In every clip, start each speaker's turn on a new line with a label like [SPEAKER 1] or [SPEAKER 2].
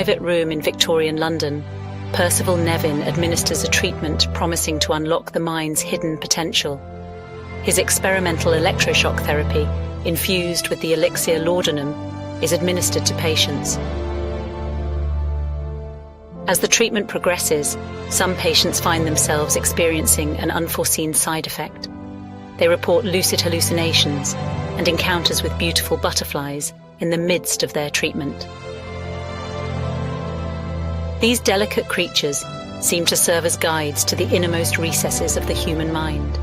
[SPEAKER 1] private room in Victorian London, Percival Nevin administers a treatment promising to unlock the mind's hidden potential. His experimental electroshock therapy, infused with the elixir laudanum, is administered to patients. As the treatment progresses, some patients find themselves experiencing an unforeseen side effect. They report lucid hallucinations and encounters with beautiful butterflies in the midst of their treatment. These delicate creatures seem to serve as guides to the innermost recesses of the human mind.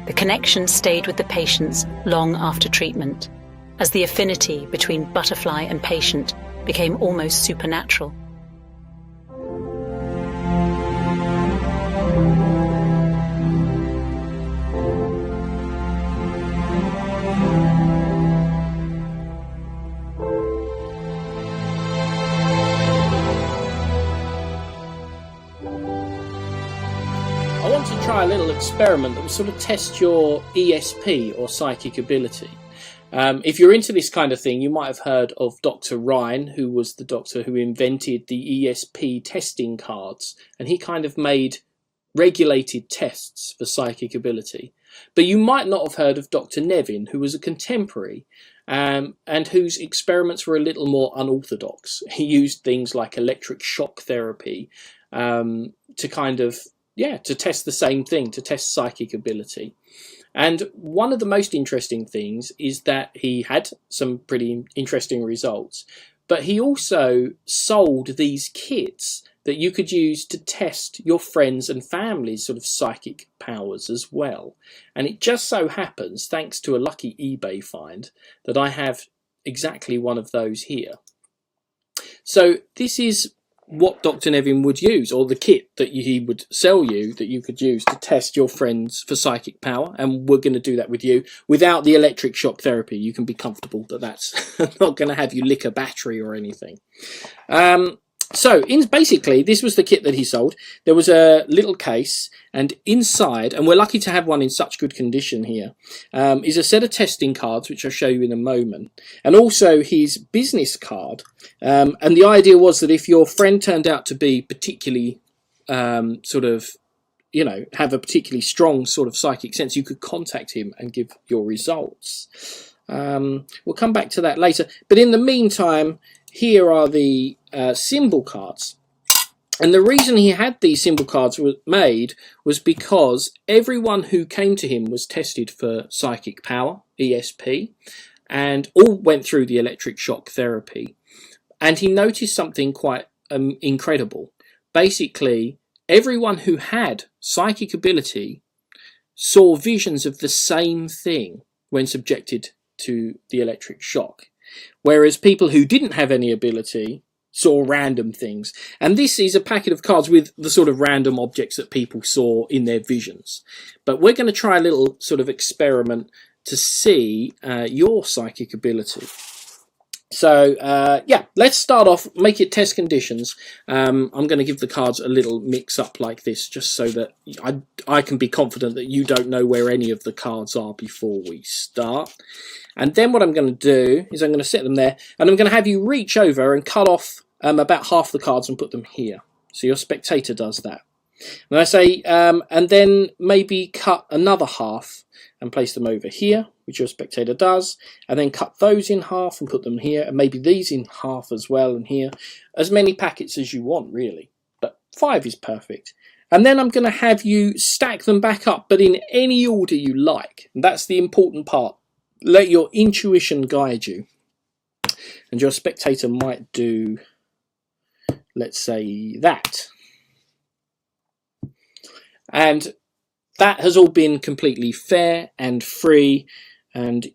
[SPEAKER 1] The connection stayed with the patients long after treatment, as the affinity between butterfly and patient became almost supernatural.
[SPEAKER 2] I want to try a little experiment that will sort of test your ESP or psychic ability. If you're into this kind of thing, you might have heard of Dr. Ryan, who was the doctor who invented the ESP testing cards, and he kind of made regulated tests for psychic ability. But you might not have heard of Dr. Nevin, who was a contemporary, and whose experiments were a little more unorthodox. He used things like electric shock therapy to kind of, to test the same thing, to test psychic ability. And one of the most interesting things is that he had some pretty interesting results, but he also sold these kits that you could use to test your friends and family's sort of psychic powers as well. And it just so happens, thanks to a lucky eBay find, that I have exactly one of those here. So this is what Dr. Nevin would use, or the kit that he would sell you that you could use to test your friends for psychic power, and we're going to do that with you without the electric shock therapy. You can be comfortable that that's not going to have you lick a battery or anything. So basically, this was the kit that he sold. There was a little case, and inside, and we're lucky to have one in such good condition here, is a set of testing cards, which I'll show you in a moment, and also his business card. And the idea was that if your friend turned out to be particularly have a particularly strong sort of psychic sense, you could contact him and give your results. We'll come back to that later. But in the meantime, here are the symbol cards. And the reason he had these symbol cards made was because everyone who came to him was tested for psychic power, ESP, and all went through the electric shock therapy. And he noticed something quite incredible. Basically, everyone who had psychic ability saw visions of the same thing when subjected to the electric shock. Whereas people who didn't have any ability saw random things. And this is a packet of cards with the sort of random objects that people saw in their visions. But we're going to try a little sort of experiment to see your psychic ability. So, let's start off, make it test conditions. I'm going to give the cards a little mix up like this, just so that I can be confident that you don't know where any of the cards are before we start. And then what I'm going to do is I'm going to set them there, and I'm going to have you reach over and cut off about half the cards and put them here. So your spectator does that. And I say, and then maybe cut another half and place them over here, which your spectator does, and then cut those in half and put them here, and maybe these in half as well, and here. As many packets as you want, really, but 5 is perfect. And then I'm going to have you stack them back up, but in any order you like. And that's the important part. Let your intuition guide you. And your spectator might do, let's say, that. And that has all been completely fair and free, and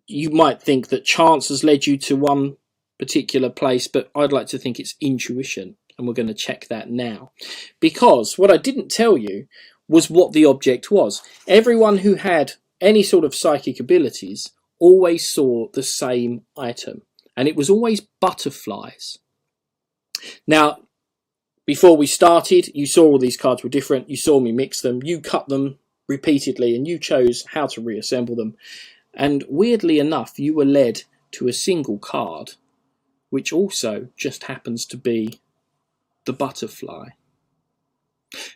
[SPEAKER 2] you might think that chance has led you to one particular place, but I'd like to think it's intuition, and we're going to check that now. Because what I didn't tell you was what the object was. Everyone who had any sort of psychic abilities always saw the same item, and it was always butterflies. Now, before we started, you saw all these cards were different. You saw me mix them. You cut them repeatedly, and you chose how to reassemble them. And weirdly enough, you were led to a single card, which also just happens to be the butterfly.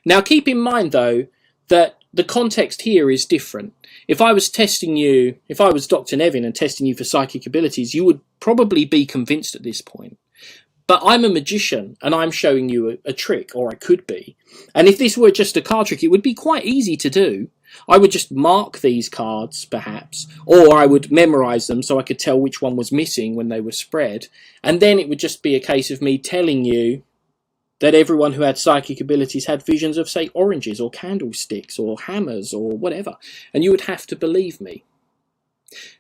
[SPEAKER 2] Now keep in mind though that the context here is different. If I was Dr. Nevin and testing you for psychic abilities, you would probably be convinced at this point. But I'm a magician and I'm showing you a trick, or I could be. And if this were just a card trick, it would be quite easy to do. I would just mark these cards, perhaps, or I would memorize them so I could tell which one was missing when they were spread. And then it would just be a case of me telling you that everyone who had psychic abilities had visions of, say, oranges or candlesticks or hammers or whatever. And you would have to believe me.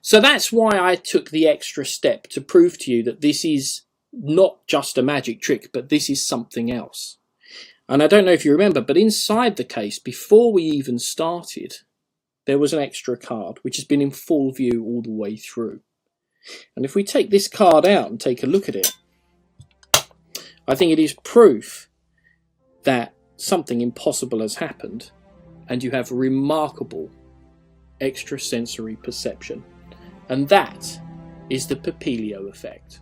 [SPEAKER 2] So that's why I took the extra step to prove to you that this is not just a magic trick, but this is something else. And I don't know if you remember, but inside the case, before we even started, there was an extra card, which has been in full view all the way through. And if we take this card out and take a look at it, I think it is proof that something impossible has happened and you have remarkable extrasensory perception. And that is the Papilio effect.